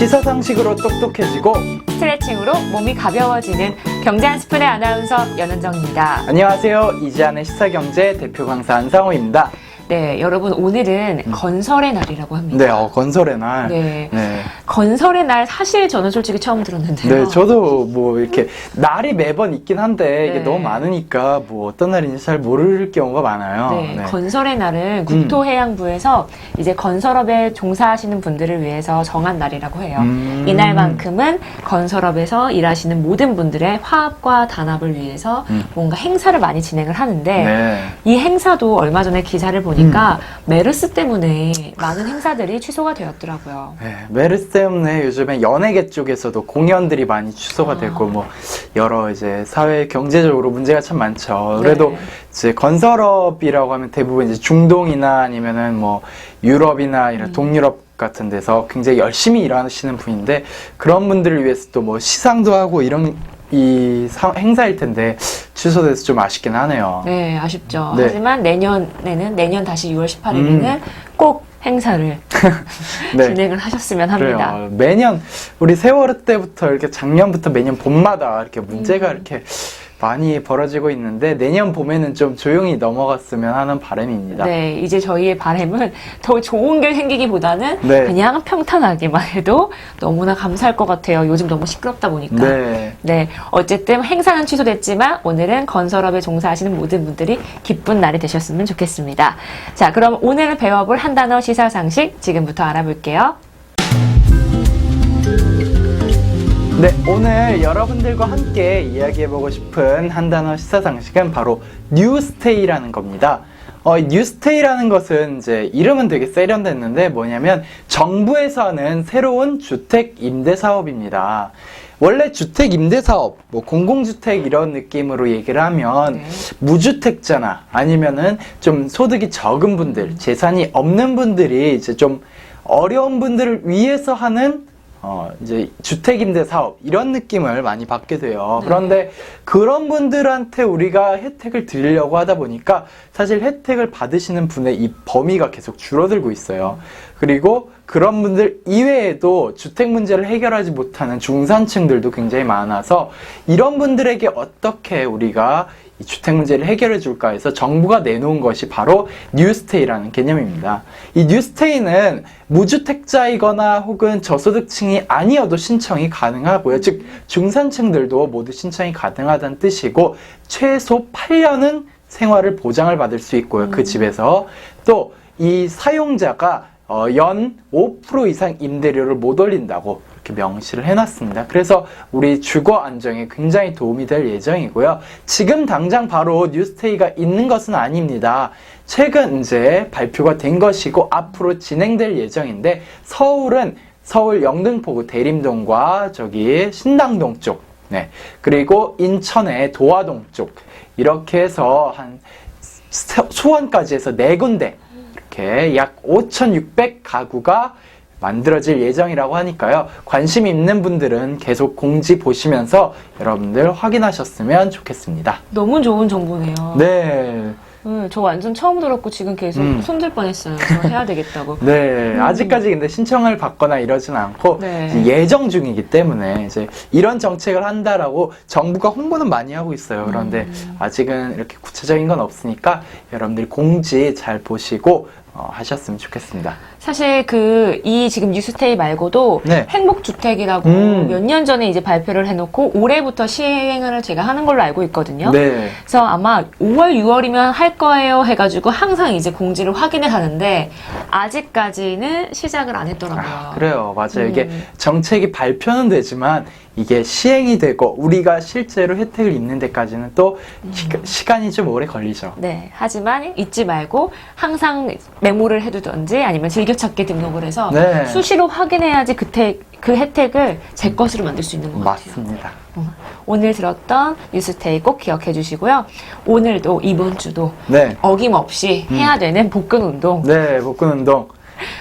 시사상식으로 똑똑해지고 스트레칭으로 몸이 가벼워지는 경제 한 스푼의 아나운서 연은정입니다. 안녕하세요. 이지안의 시사경제 대표 강사 안상호입니다. 네, 여러분 오늘은 건설의 날이라고 합니다. 네, 건설의 날. 네. 네. 건설의 날 사실 저는 솔직히 처음 들었는데요. 네, 저도 뭐 이렇게 날이 매번 있긴 한데 이게 네. 너무 많으니까 뭐 어떤 날인지 잘 모를 경우가 많아요. 네, 건설의 날은 국토해양부에서 이제 건설업에 종사하시는 분들을 위해서 정한 날이라고 해요. 이날만큼은 건설업에서 일하시는 모든 분들의 화합과 단합을 위해서 뭔가 행사를 많이 진행을 하는데 네. 이 행사도 얼마 전에 기사를 보니까 메르스 때문에 많은 행사들이 취소가 되었더라고요. 네, 메르스 때문에 요즘에 연예계 쪽에서도 공연들이 많이 취소가 되고 뭐 여러 이제 사회 경제적으로 문제가 참 많죠. 그래도 네. 이제 건설업이라고 하면 대부분 이제 중동이나 아니면은 뭐 유럽이나 이런 동유럽 같은 데서 굉장히 열심히 일하시는 분인데 그런 분들을 위해서 또 뭐 시상도 하고 이런 행사일 텐데 취소돼서 좀 아쉽긴 하네요. 네, 아쉽죠. 네. 하지만 내년 다시 6월 18일에는 꼭 행사를 네. 진행을 하셨으면 합니다. 그래요. 매년 우리 세월호 때부터 이렇게 작년부터 매년 봄마다 이렇게 문제가 이렇게 많이 벌어지고 있는데 내년 봄에는 좀 조용히 넘어갔으면 하는 바람입니다. 네, 이제 저희의 바람은 더 좋은 게 생기기보다는 네. 그냥 평탄하기만 해도 너무나 감사할 것 같아요. 요즘 너무 시끄럽다 보니까. 네. 네, 어쨌든 행사는 취소됐지만 오늘은 건설업에 종사하시는 모든 분들이 기쁜 날이 되셨으면 좋겠습니다. 자, 그럼 오늘 배워볼 한 단어 시사상식 지금부터 알아볼게요. 네, 오늘 여러분들과 함께 이야기해보고 싶은 한 단어 시사상식은 바로 뉴스테이라는 겁니다. 뉴스테이라는 것은 이제 이름은 되게 세련됐는데 뭐냐면 정부에서 하는 새로운 주택 임대 사업입니다. 원래 주택 임대 사업, 뭐 공공주택 이런 느낌으로 얘기를 하면 무주택자나 아니면은 좀 소득이 적은 분들, 재산이 없는 분들이 이제 좀 어려운 분들을 위해서 하는 이제 주택임대 사업 이런 느낌을 많이 받게 돼요. 그런데 그런 분들한테 우리가 혜택을 드리려고 하다 보니까 사실 혜택을 받으시는 분의 이 범위가 계속 줄어들고 있어요. 그리고 그런 분들 이외에도 주택 문제를 해결하지 못하는 중산층들도 굉장히 많아서 이런 분들에게 어떻게 우리가 이 주택 문제를 해결해 줄까 해서 정부가 내놓은 것이 바로 뉴스테이라는 개념입니다. 이 뉴스테이는 무주택자이거나 혹은 저소득층이 아니어도 신청이 가능하고요. 즉 중산층들도 모두 신청이 가능하다는 뜻이고 최소 8년은 생활을 보장을 받을 수 있고요. 그 집에서 또 이 사용자가 연 5% 이상 임대료를 못 올린다고 이렇게 명시를 해놨습니다. 그래서 우리 주거 안정에 굉장히 도움이 될 예정이고요. 지금 당장 바로 뉴스테이가 있는 것은 아닙니다. 최근 이제 발표가 된 것이고 앞으로 진행될 예정인데 서울은 서울 영등포구 대림동과 저기 신당동 쪽, 네, 그리고 인천의 도화동 쪽 이렇게 해서 한 수원까지 해서 4군데 이렇게 약 5,600 가구가 만들어질 예정이라고 하니까요. 관심 있는 분들은 계속 공지 보시면서 여러분들 확인하셨으면 좋겠습니다. 너무 좋은 정보네요. 네. 저 완전 처음 들었고 지금 계속 손들 뻔했어요. 저 해야 되겠다고. 네. 아직까지 근데 신청을 받거나 이러진 않고 네. 이제 예정 중이기 때문에 이제 이런 정책을 한다라고 정부가 홍보는 많이 하고 있어요. 그런데 아직은 이렇게 구체적인 건 없으니까 여러분들이 공지 잘 보시고 하셨으면 좋겠습니다. 사실 이 지금 뉴스테이 말고도 네. 행복주택이라고 몇 년 전에 이제 발표를 해놓고 올해부터 시행을 제가 하는 걸로 알고 있거든요. 네. 그래서 아마 5월, 6월이면 할 거예요 해가지고 항상 이제 공지를 확인을 하는데 아직까지는 시작을 안 했더라고요. 그래요. 맞아요. 이게 정책이 발표는 되지만 이게 시행이 되고 우리가 실제로 혜택을 입는 데까지는 또 시간이 좀 오래 걸리죠. 네. 하지만 잊지 말고 항상 메모를 해두든지 아니면 즐겨찾기 등록을 해서 네. 수시로 확인해야지 그 혜택을 제 것으로 만들 수 있는 것 같아요. 맞습니다. 오늘 들었던 뉴스테이 꼭 기억해 주시고요. 오늘도 이번 주도 네. 어김없이 해야 되는 복근 운동. 네, 복근 운동.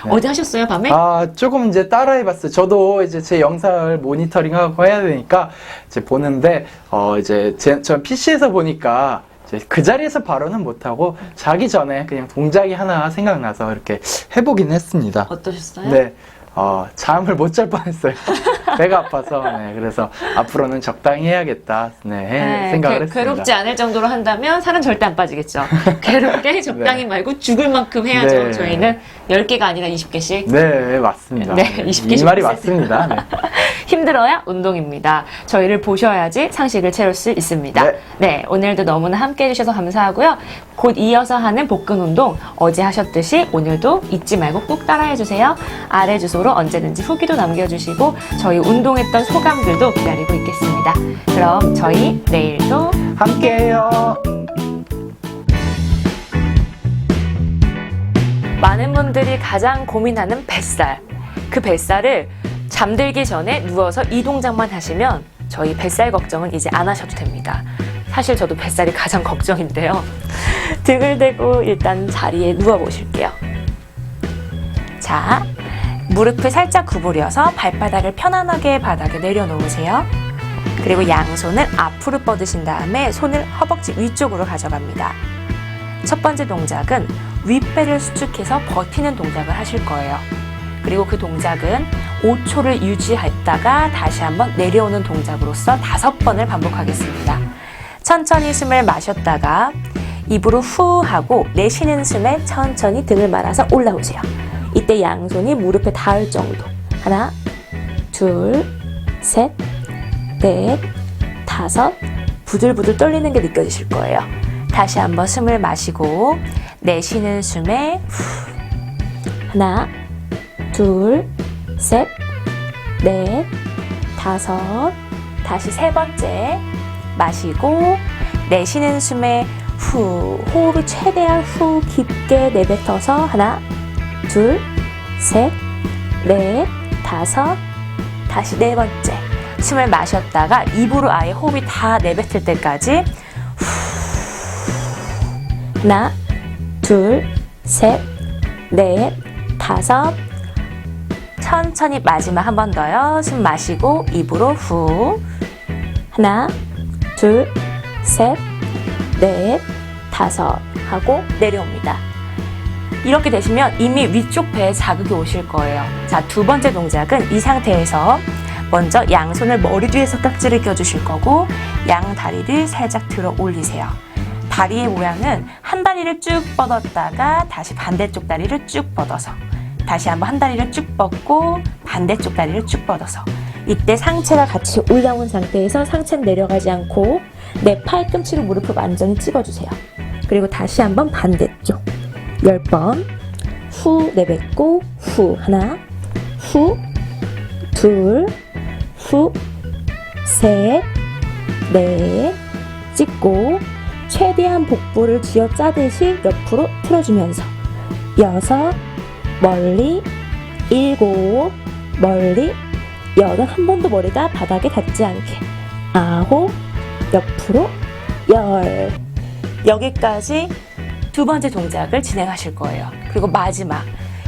어디 하셨어요, 밤에? 조금 이제 따라해봤어요. 저도 이제 제 영상을 모니터링하고 해야 되니까 이제 보는데, 이제 전 PC에서 보니까 이제 그 자리에서 바로는 못하고 자기 전에 그냥 동작이 하나 생각나서 이렇게 해보긴 했습니다. 어떠셨어요? 네. 잠을 못 잘 뻔했어요. 배가 아파서. 네, 그래서 앞으로는 적당히 해야겠다. 네, 생각을 했습니다. 괴롭지 않을 정도로 한다면 살은 절대 안 빠지겠죠. 괴롭게 적당히 네. 말고 죽을 만큼 해야죠. 네. 저희는 10개가 아니라 20개씩. 네, 맞습니다. 네, 20개씩 이 말이 했습니다. 맞습니다. 네. 힘들어야 운동입니다. 저희를 보셔야지 상식을 채울 수 있습니다. 네. 네, 오늘도 너무나 함께 해주셔서 감사하고요. 곧 이어서 하는 복근 운동 어제 하셨듯이 오늘도 잊지 말고 꼭 따라해주세요. 아래 주소로 언제든지 후기도 남겨주시고 저희 운동했던 소감들도 기다리고 있겠습니다. 그럼 저희 내일도 함께해요. 많은 분들이 가장 고민하는 뱃살. 그 뱃살을 잠들기 전에 누워서 이 동작만 하시면 저희 뱃살 걱정은 이제 안 하셔도 됩니다. 사실 저도 뱃살이 가장 걱정인데요. 등을 대고 일단 자리에 누워 보실게요. 자, 무릎을 살짝 구부려서 발바닥을 편안하게 바닥에 내려놓으세요. 그리고 양손을 앞으로 뻗으신 다음에 손을 허벅지 위쪽으로 가져갑니다. 첫 번째 동작은 윗배를 수축해서 버티는 동작을 하실 거예요. 그리고 그 동작은 5초를 유지했다가 다시 한번 내려오는 동작으로서 5번을 반복하겠습니다. 천천히 숨을 마셨다가 입으로 후 하고 내쉬는 숨에 천천히 등을 말아서 올라오세요. 이때 양손이 무릎에 닿을 정도. 하나, 둘, 셋, 넷, 다섯. 부들부들 떨리는 게 느껴지실 거예요. 다시 한번 숨을 마시고 내쉬는 숨에 후. 하나, 둘, 셋, 넷, 다섯. 다시 세 번째 마시고 내쉬는 숨에 후. 호흡을 최대한 후 깊게 내뱉어서 하나, 둘, 셋, 넷, 다섯. 다시 네 번째 숨을 마셨다가 입으로 아예 호흡이 다 내뱉을 때까지 후. 하나, 둘, 셋, 넷, 다섯. 천천히 마지막 한 번 더요. 숨 마시고 입으로 후. 하나, 둘, 셋, 넷, 다섯 하고 내려옵니다. 이렇게 되시면 이미 위쪽 배에 자극이 오실 거예요. 자, 두 번째 동작은 이 상태에서 먼저 양손을 머리 뒤에서 깍지를 껴주실 거고 양 다리를 살짝 들어 올리세요. 다리의 모양은 한 다리를 쭉 뻗었다가 다시 반대쪽 다리를 쭉 뻗어서 다시 한번 한 다리를 쭉 뻗고 반대쪽 다리를 쭉 뻗어서 이때 상체가 같이 올라온 상태에서 상체는 내려가지 않고 내 팔꿈치로 무릎을 완전히 찍어주세요. 그리고 다시 한번 반대쪽 10번 후 내뱉고 후 하나 후 둘 후 셋 넷 찍고 최대한 복부를 쥐어짜듯이 옆으로 틀어주면서 6 멀리 7 멀리 8 한 번도 머리가 바닥에 닿지 않게 9 옆으로 10 여기까지 두 번째 동작을 진행하실 거예요. 그리고 마지막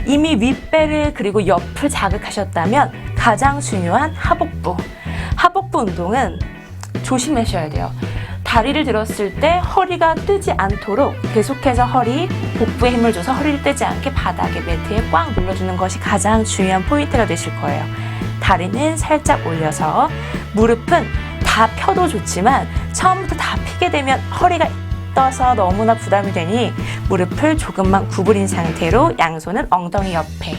이미 윗배를 그리고 옆을 자극하셨다면 가장 중요한 하복부 운동은 조심하셔야 돼요. 다리를 들었을 때 허리가 뜨지 않도록 계속해서 복부에 힘을 줘서 허리를 뜨지 않게 바닥에 매트에 꽉 눌러주는 것이 가장 중요한 포인트가 되실 거예요. 다리는 살짝 올려서 무릎은 다 펴도 좋지만 처음부터 다 피게 되면 허리가 떠서 너무나 부담이 되니 무릎을 조금만 구부린 상태로 양손은 엉덩이 옆에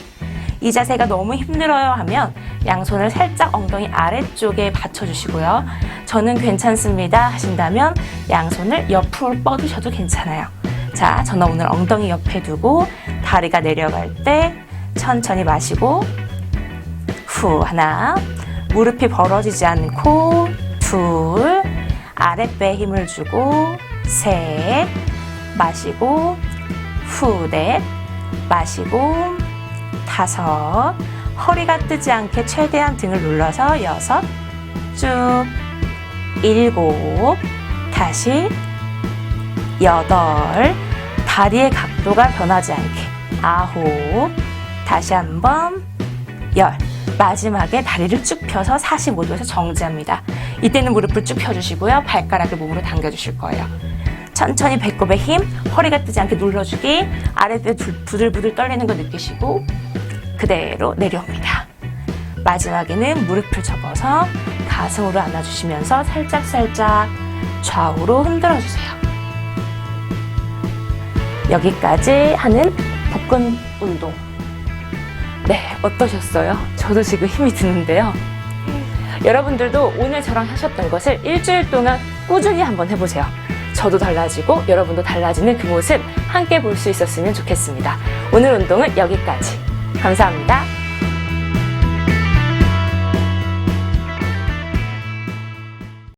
이 자세가 너무 힘들어요 하면 양손을 살짝 엉덩이 아래쪽에 받쳐주시고요. 저는 괜찮습니다 하신다면 양손을 옆으로 뻗으셔도 괜찮아요. 자, 저는 오늘 엉덩이 옆에 두고 다리가 내려갈 때 천천히 마시고 후 하나 무릎이 벌어지지 않고 둘 아랫배에 힘을 주고 셋 마시고 후 넷 마시고 다섯 허리가 뜨지 않게 최대한 등을 눌러서 6 쭉 7 다시 8 다리의 각도가 변하지 않게 9 다시 한번 10 마지막에 다리를 쭉 펴서 45도에서 정지합니다. 이때는 무릎을 쭉 펴주시고요. 발가락을 몸으로 당겨주실 거예요. 천천히 배꼽에 힘, 허리가 뜨지 않게 눌러주기, 아랫배 부들부들 떨리는 거 느끼시고 그대로 내려옵니다. 마지막에는 무릎을 접어서 가슴으로 안아주시면서 살짝살짝 좌우로 흔들어주세요. 여기까지 하는 복근 운동. 네, 어떠셨어요? 저도 지금 힘이 드는데요. 여러분들도 오늘 저랑 하셨던 것을 일주일 동안 꾸준히 한번 해보세요. 저도 달라지고 여러분도 달라지는 그 모습 함께 볼 수 있었으면 좋겠습니다. 오늘 운동은 여기까지. 감사합니다.